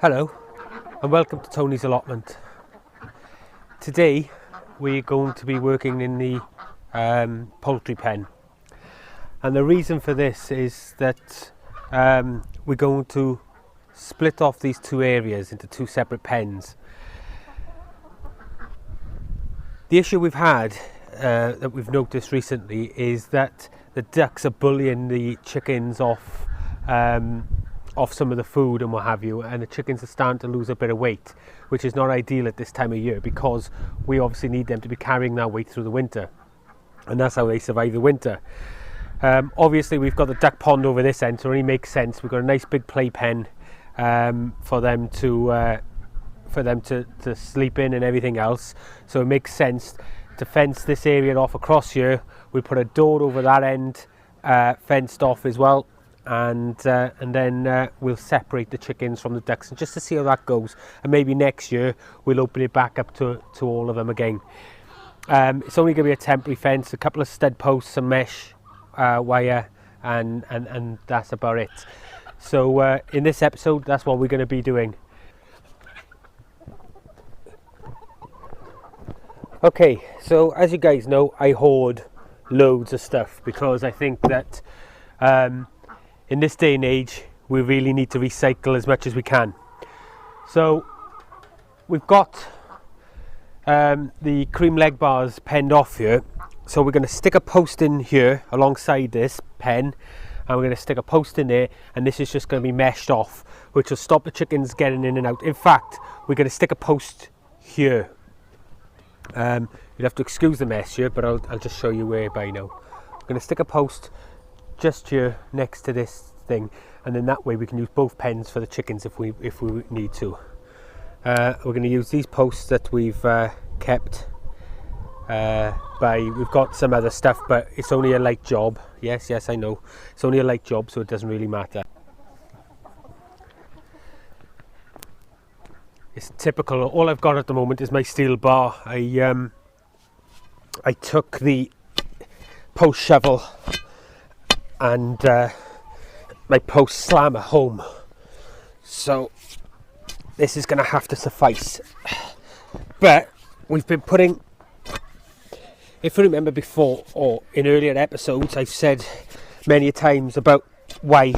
Hello and welcome to Tony's Allotment. Today we're going to be working in the poultry pen, and the reason for this is that we're going to split off these two areas into two separate pens. The issue we've had that we've noticed recently is that the ducks are bullying the chickens off some of the food and what have you, and the chickens are starting to lose a bit of weight, which is not ideal at this time of year because we obviously need them to be carrying that weight through the winter, and that's how they survive the winter. Obviously we've got the duck pond over this end, so it only makes sense. We've got a nice big play pen for them to sleep in and everything else, so it makes sense to fence this area off across here. We'll put a door over that end, fenced off as well, and then we'll separate the chickens from the ducks, and just to see how that goes, and maybe next year we'll open it back up to all of them again. It's only going to be a temporary fence, a couple of stud posts, some mesh wire, and that's about it. So in this episode, that's what we're going to be doing. Okay, so as you guys know, I hoard loads of stuff because I think that in this day and age we really need to recycle as much as we can. So we've got the cream leg bars penned off here, so we're going to stick a post in here alongside this pen, and we're going to stick a post in there, and this is just going to be meshed off, which will stop the chickens getting in and out. In fact, we're going to stick a post here. You'll have to excuse the mess here, but I'll just show you where by now. I'm going to stick a post just here next to this thing, and then that way we can use both pens for the chickens if we need to. We're going to use these posts that we've kept we've got some other stuff, but it's only a light job. Yes, I know, it's only a light job, so it doesn't really matter. It's typical. All I've got at the moment is my steel bar. I took the post shovel and my post slammer home, so this is going to have to suffice. But we've been putting, if you remember before or in earlier episodes, I've said many a times about why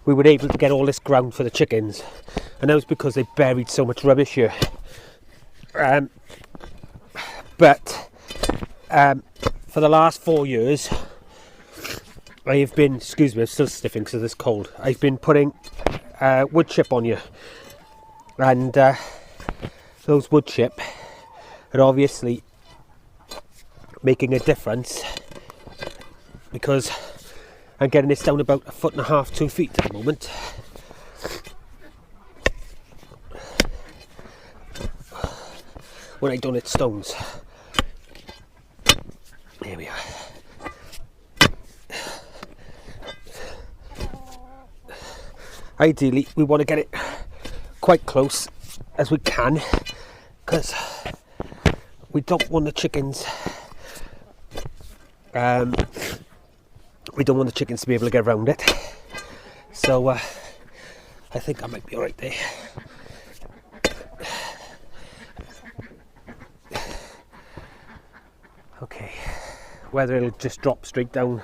we were able to get all this ground for the chickens, and that was because they buried so much rubbish here. But for the last 4 years I have been, excuse me, I'm still sniffing because it's cold, I've been putting wood chip on you, and those wood chip are obviously making a difference because I'm getting this down about 1.5 foot, 2 feet at the moment. When I don't hit stones. There we are. Ideally we want to get it quite close as we can, because we don't want the chickens to be able to get around it. So I think I might be alright there. Okay, whether it'll just drop straight down,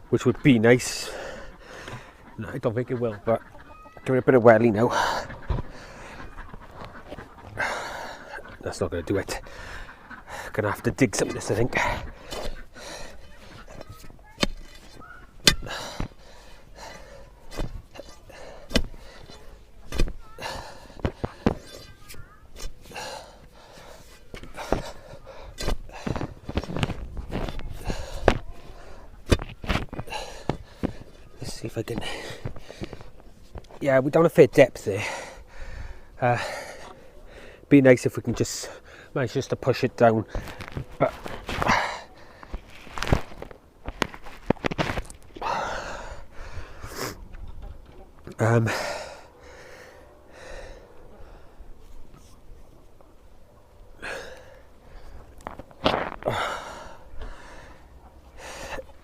which would be nice. No, I don't think it will, but give it a bit of welly now. That's not going to do it. Gonna have to dig some of this, I think. If I can, yeah, we're down a fair depth there. Be nice if we can just manage just to push it down, but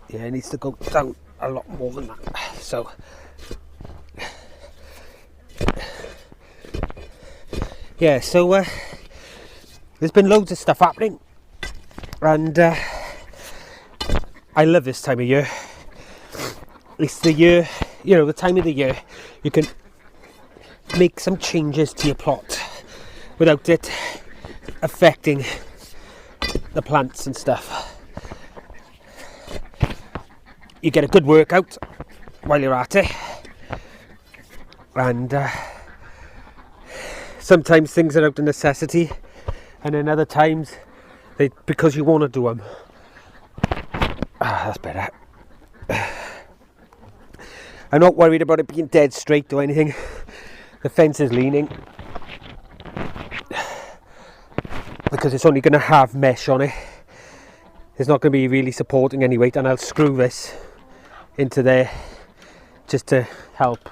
yeah, it needs to go down a lot more than that. So yeah, so there's been loads of stuff happening, and I love this time of year. It's the year, you know, the time of the year you can make some changes to your plot without it affecting the plants and stuff. You get a good workout while you're at it, and sometimes things are out of necessity, and then other times because you want to do them. That's better. I'm not worried about it being dead straight or anything. The fence is leaning because it's only going to have mesh on it. It's not going to be really supporting any weight, and I'll screw this into there just to help.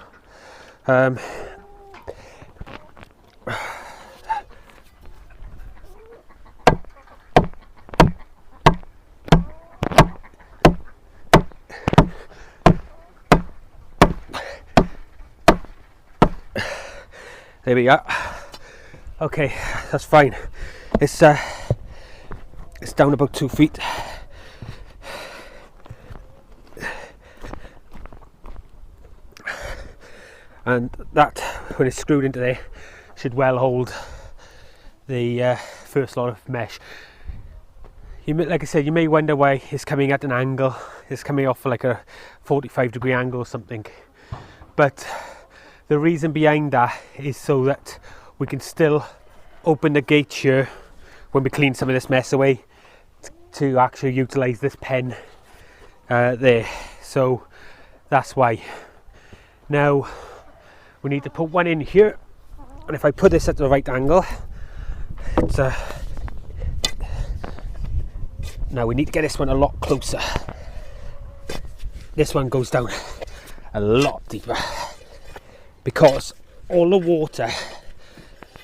There we go. Okay, that's fine. It's down about 2 feet. And that, when it's screwed into there, should well hold the first lot of mesh. Like I said, you may wonder why it's coming at an angle. It's coming off like a 45-degree angle or something. But the reason behind that is so that we can still open the gate here when we clean some of this mess away to actually utilise this pen there. So that's why. Now we need to put one in here, and if I put this at the right angle, it's now we need to get this one a lot closer. This one goes down a lot deeper because all the water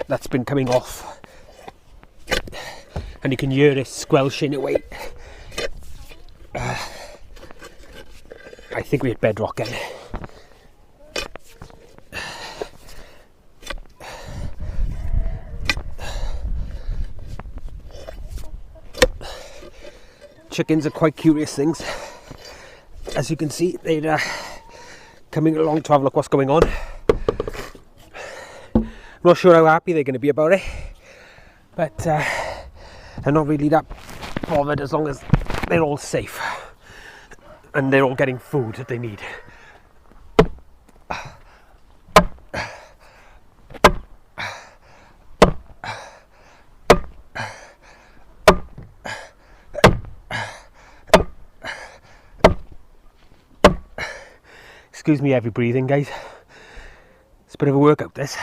that's been coming off, and you can hear it squelching away. I think we had bedrock in. Chickens are quite curious things. As you can see, they're coming along to have a look what's going on. I'm not sure how happy they're going to be about it, but they're not really that bothered as long as they're all safe and they're all getting food that they need. Excuse me heavy breathing, guys. It's a bit of a workout, this.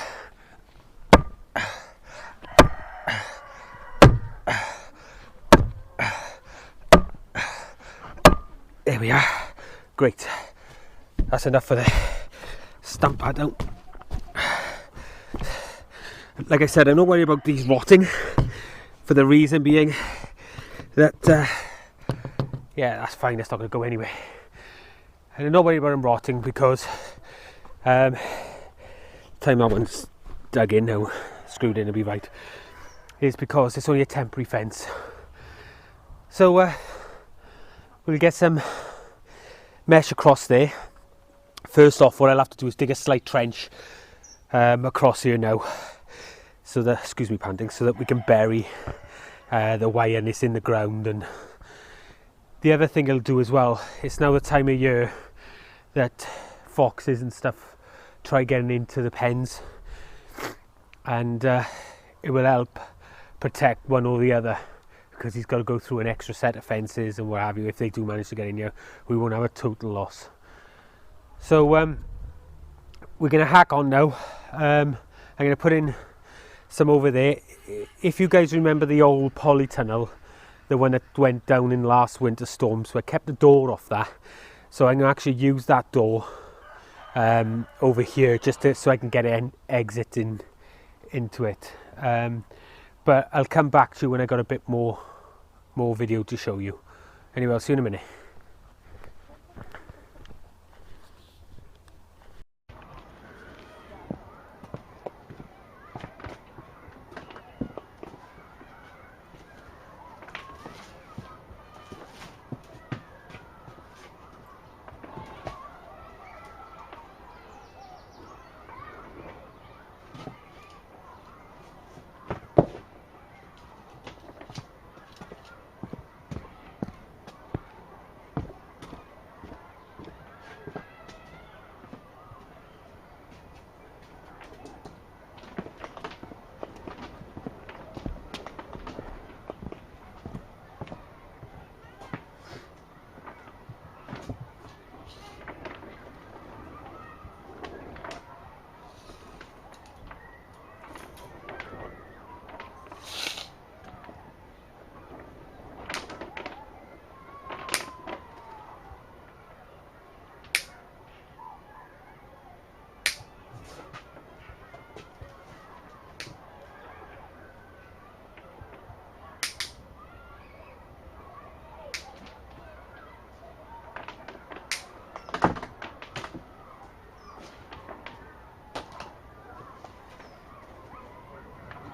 There we are. Great. That's enough for the stamp pad down. Like I said, I'm not worried about these rotting, for the reason being that yeah, that's fine, that's not going to go anywhere. And I'm not worried about them rotting because time that one's dug in now, screwed in to be right, is because it's only a temporary fence. So we'll get some mesh across there. First off, what I'll have to do is dig a slight trench across here now, so that, excuse me panting, so that we can bury the wire and it's in the ground. And the other thing I'll do as well, it's now the time of year that foxes and stuff try getting into the pens, and it will help protect one or the other, because he's got to go through an extra set of fences and what have you. If they do manage to get in here, we won't have a total loss. So we're going to hack on now. I'm going to put in some over there. If you guys remember the old polytunnel, the one that went down in last winter storm, so I kept the door off that, so I'm going to actually use that door over here just so I can get an exit into it. But I'll come back to you when I got a bit more video to show you. Anyway, I'll see you in a minute.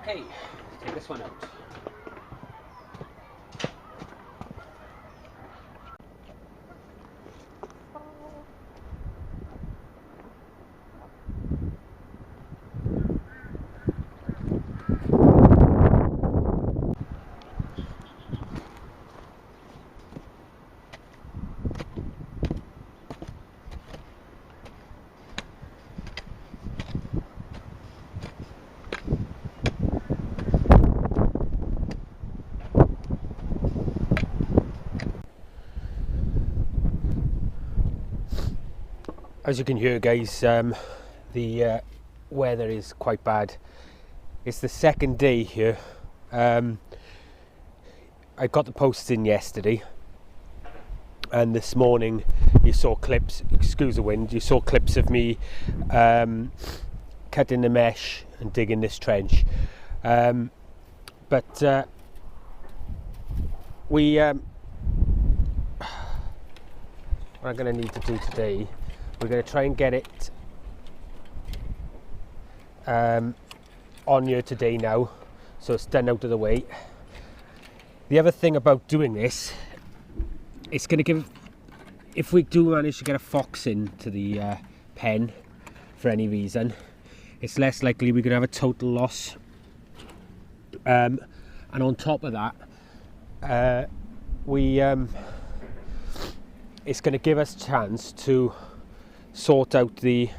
Okay, take this one out. As you can hear, guys, the weather is quite bad. It's the second day here. I got the posts in yesterday, and this morning you saw clips, excuse the wind, you saw clips of me cutting the mesh and digging this trench. What I'm going to need to do today, we're going to try and get it on here today now, so it's done out of the way. The other thing about doing this, it's going to give, if we do manage to get a fox into the pen for any reason, it's less likely we're going to have a total loss. And on top of that, it's going to give us a chance to sort out the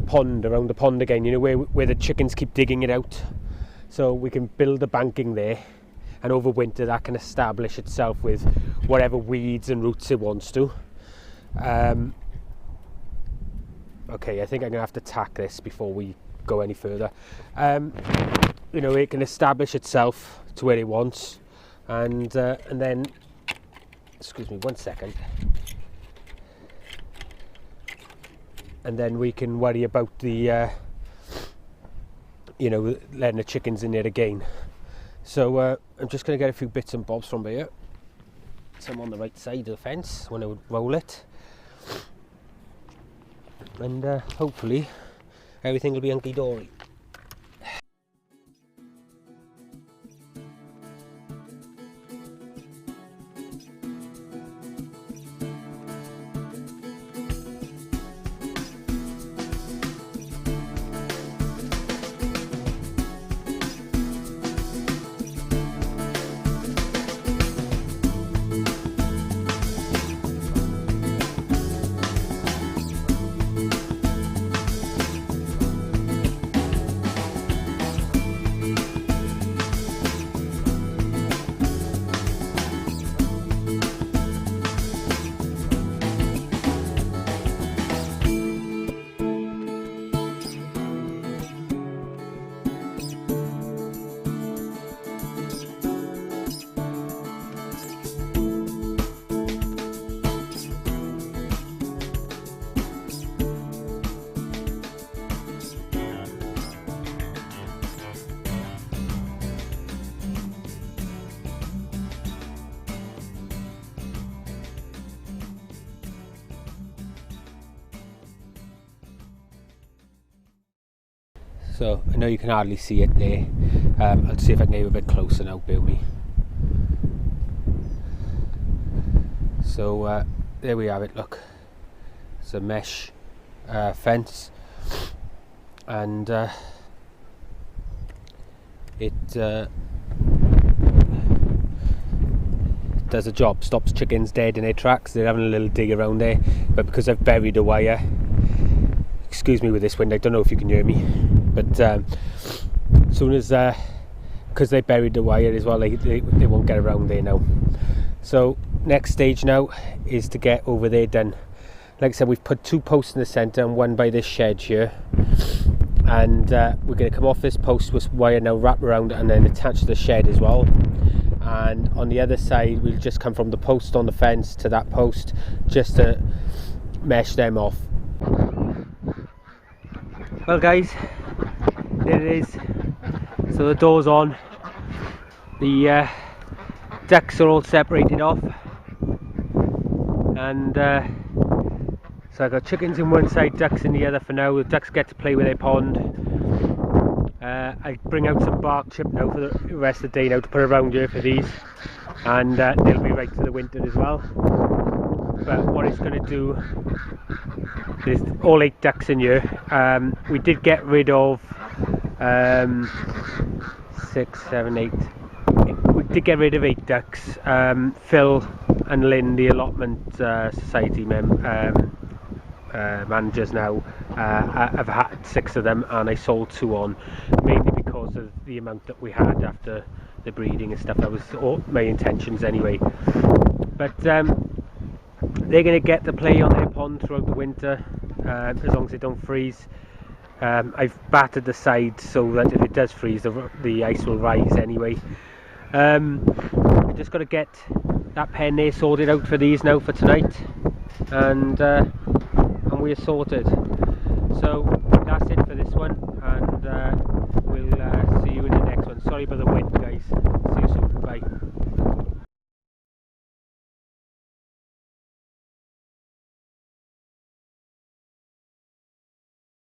pond, around the pond again, you know, where the chickens keep digging it out. So we can build a banking there, and over winter that can establish itself with whatever weeds and roots it wants to. Okay, I think I'm going to have to tack this before we go any further. You know, it can establish itself to where it wants, and then, excuse me 1 second, and then we can worry about the you know, letting the chickens in there again. So I'm just going to get a few bits and bobs from here. Some on the right side of the fence when I would roll it, and hopefully everything will be hunky-dory. So I know you can hardly see it there. I'll see if I can get a bit closer now, bear with me. So there we have it, look. It's a mesh fence, and it does a job, stops chickens dead in their tracks. They're having a little dig around there, but because I've buried the wire, excuse me with this wind, I don't know if you can hear me, but as soon as because they buried the wire as well, they won't get around there now. So next stage now is to get over there done. Like I said, we've put 2 posts in the centre and 1 by this shed here, and we're going to come off this post with wire now, wrap around it, and then attach to the shed as well. And on the other side, we'll just come from the post on the fence to that post, just to mesh them off. Well guys, there it is. So the door's on, the ducks are all separated off, and so I've got chickens in one side, ducks in the other for now. The ducks get to play with their pond. I bring out some bark chip now for the rest of the day now to put around here for these, and they'll be right for the winter as well. But what it's going to do, there's all 8 ducks in here. We did get rid of 6, 7, 8. We did get rid of 8 ducks. Phil and Lynn, the allotment society managers now, I've had 6 of them, and I sold 2 on, mainly because of the amount that we had after the breeding and stuff. That was all my intentions anyway. But they're going to get to play on their pond throughout the winter, as long as they don't freeze. I've battered the sides so that if it does freeze, the ice will rise anyway. I just got to get that pen there sorted out for these now for tonight, and we're sorted. So that's it for this one, and we'll see you in the next one. Sorry about the wind, guys. See you soon. Bye.